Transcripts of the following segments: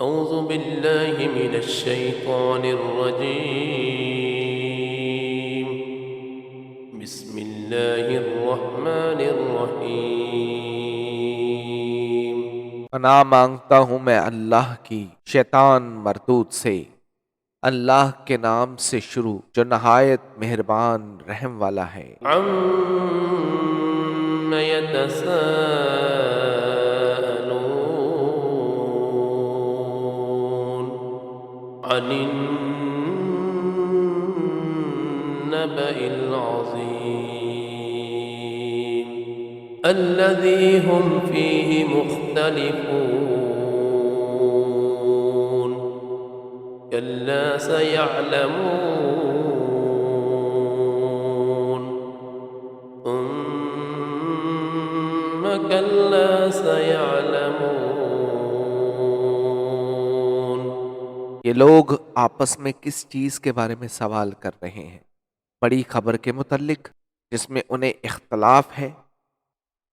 أعوذ बिल्लाहि मिनश्शैतानिर्रजीम बिस्मिल्लाहिर्रहमानिर्रहीम। पनाह मांगता हूँ मैं अल्लाह की शैतान मरदूद से। अल्लाह के नाम से शुरू जो नहायत मेहरबान रहम वाला है। अम्म यतसाअलून अनिन नबइल अज़ीम अल्लज़ी हुम फ़ीहि मुख्तलिफ़ून कल्ला सयअलमून ثم كلا سيعلمون। ये लोग आपस में किस चीज के बारे में सवाल कर रहे हैं? बड़ी खबर के मुतल्लिक जिसमें उन्हें इख्तलाफ है।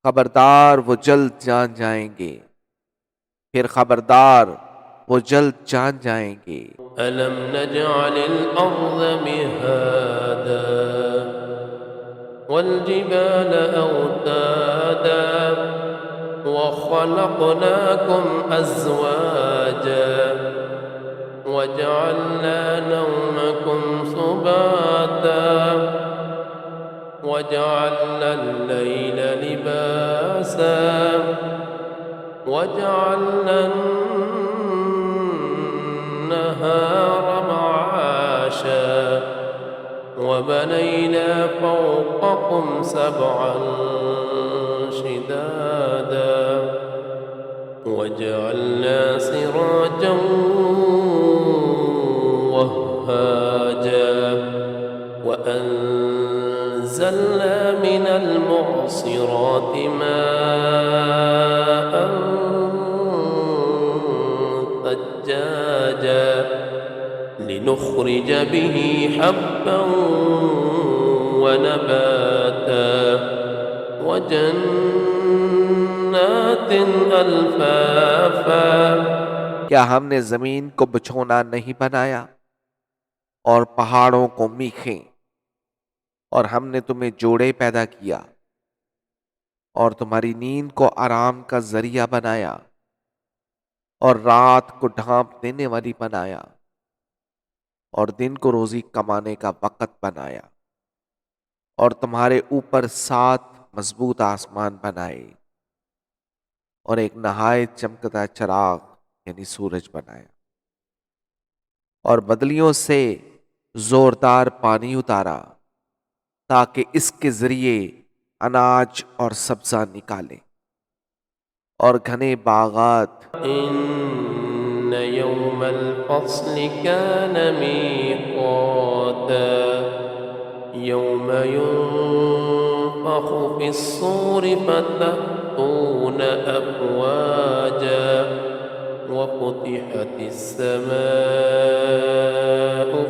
खबरदार वो जल्द जान जाएंगे। फिर खबरदार वो जल्द जान जाएंगे। अलम नजअलिल अर्ज़ मिहादा वल जिबाल औतादा वखलक़नाकुम अज़वाजा वजअलना नौमकुम सुबाता वजअलना अल-लैल लिबासा वजअलना النهار معاشا وبنينا فوقكم سبعا شدادا وجعلنا سراجا وهاجا وأنزلنا من المعصرات ماء ثجاجا لنخرج به حبا ونباتا وجنات ألفافا। क्या हमने जमीन को बिछोना नहीं बनाया और पहाड़ों को मीखें? और हमने तुम्हें जोड़े पैदा किया और तुम्हारी नींद को आराम का जरिया बनाया और रात को ढांप देने वाली बनाया और दिन को रोजी कमाने का वक़्त बनाया और तुम्हारे ऊपर 7 मजबूत आसमान बनाए और एक नहायत चमकता चराग यानी सूरज बनाया और बदलियों से जोरदार पानी उतारा ताकि इसके जरिए अनाज और सब्जा निकाले और घने बागात। إن يوم الفصل كان ميقاتا يوم ينفخ في الصور فتأتون أفواجا وفتحت السماء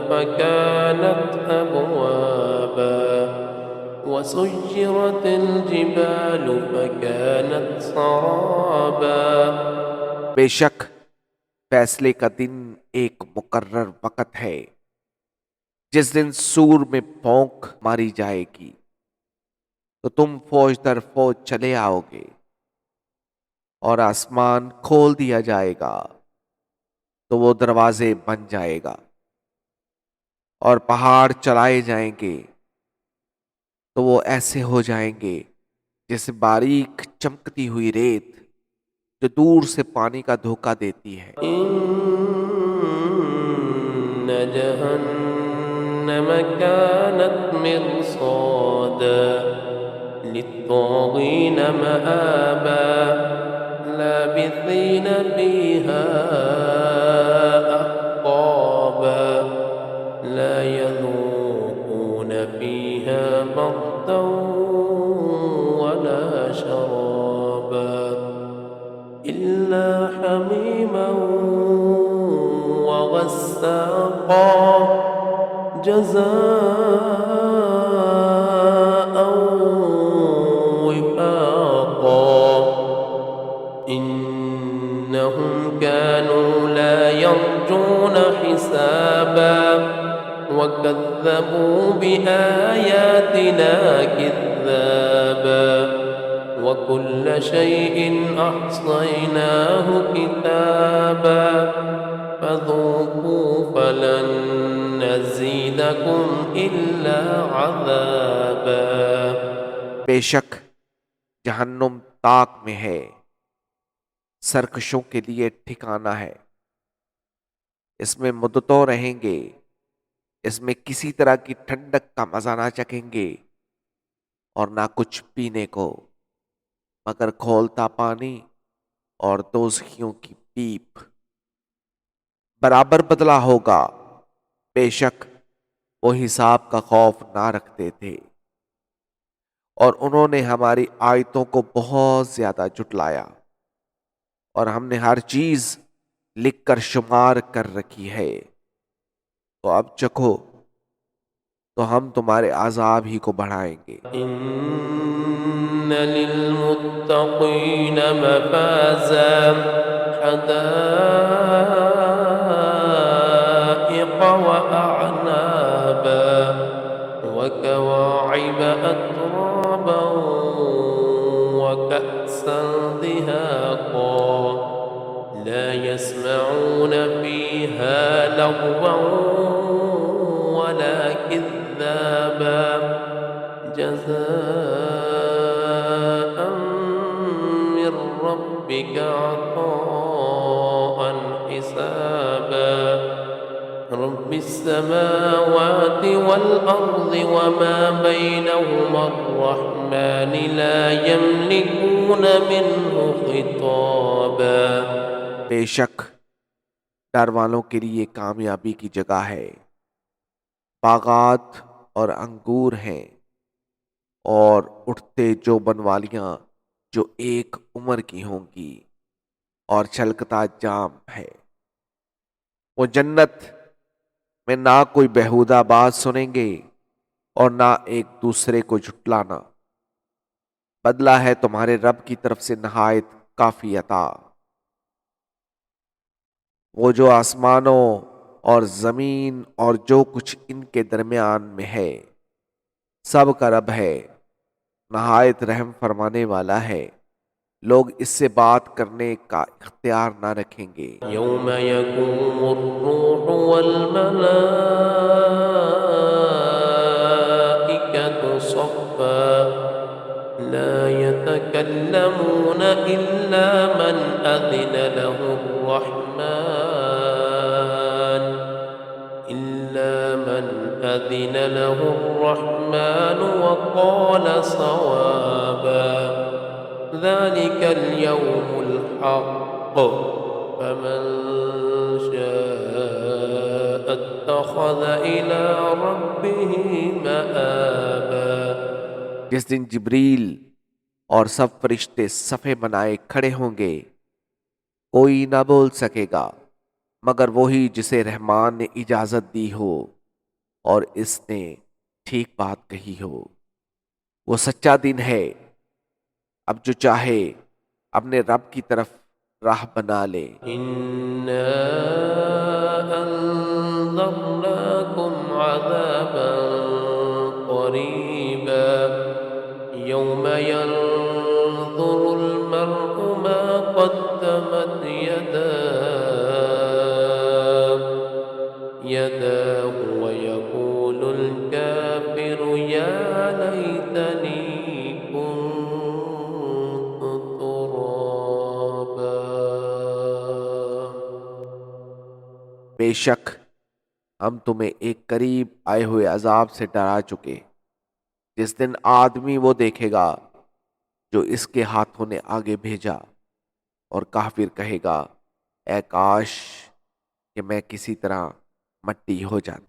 فكانت أبوابا وسيرت الجبال فكانت सराबा। बेशक फैसले का दिन एक मुकर्रर वक़्त है जिस दिन सूर में भौंक मारी जाएगी तो तुम फौज दर फौज चले आओगे और आसमान खोल दिया जाएगा तो वो दरवाजे बन जाएगा और पहाड़ चलाए जाएंगे तो वो ऐसे हो जाएंगे जैसे बारीक चमकती हुई रेत जो दूर से पानी का धोखा देती है। इन्न जहन्नम कानत मिरसादा लित्तागीन मआबा लाबिथीन फीहा अहक़ाबा ला यज़ूक़ून फीहा बर्दन वला शराबा इल्ला हमीमा वग़स्साक़ा जज़ाअन विफ़ाक़ा इन्नहुम कानू ला يرجون حسابا وكذبوا بآياتنا كذابا وكل شيء أحصيناه كتابا فذوقوا فلن نزيدكم إلا عذابا बेशक जहन्नुम ताक में है, सरकशों के लिए ठिकाना है। इसमें मुद्दतों रहेंगे, इसमें किसी तरह की ठंडक का मजा ना चखेंगे और ना कुछ पीने को, मगर खौलता पानी और दोज़खियों की पीप। बराबर बदला होगा। बेशक वो हिसाब का खौफ ना रखते थे और उन्होंने हमारी आयतों को बहुत ज्यादा जुटलाया और हमने हर चीज लिखकर शुमार कर रखी है। तो अब चखो, तो हम तुम्हारे आजाब ही को बढ़ाएंगे। إن للمتقين مفازا حدائق وأعنابا وكواعب أترابا وكأسا دهاقا لا يسمعون فيها لغوا ولا كذابا جزاء من ربك عطاء حسابا رب السماوات والأرض وما بينهما الرحمن لا يملكون منه خطابا बेशक डर वालों के लिए कामयाबी की जगह है। बागात और अंगूर हैं और उठते जो बनवालियां जो एक उम्र की होंगी और छलकता जाम है। वो जन्नत में ना कोई बेहुदा बात सुनेंगे और ना एक दूसरे को झुटलाना। बदला है तुम्हारे रब की तरफ से नहायत काफी अता। वो जो आसमानों और जमीन और जो कुछ इनके दरमियान में है सब का रब है, नहायत रहम फरमाने वाला है। लोग इससे बात करने का इख्तियार ना रखेंगे। يوم يقوم الروح والملائكة صفا لا يتكلمون إلا من أذن له الرحمن وقال صوابا ذلك اليوم الحق فمن شاء اتخذ إلى ربه مآبا जिस दिन जिब्रील और सब फरिश्ते सफे बनाए खड़े होंगे, कोई ना बोल सकेगा मगर वही जिसे रहमान ने इजाजत दी हो और इसने ठीक बात कही हो। वो सच्चा दिन है। अब जो चाहे अपने रब की तरफ राह बना ले। إنا أنذرناكم عذابا قريبا يوم ينظر المرء ما قدمت يداه ويقول الكافر يا ليتني كنت ترابا बेशक हम तुम्हें एक करीब आए हुए अजाब से डरा चुके। जिस दिन आदमी वो देखेगा जो इसके हाथों ने आगे भेजा और काफिर कहेगा, ऐ काश कि मैं किसी तरह मट्टी हो जाता।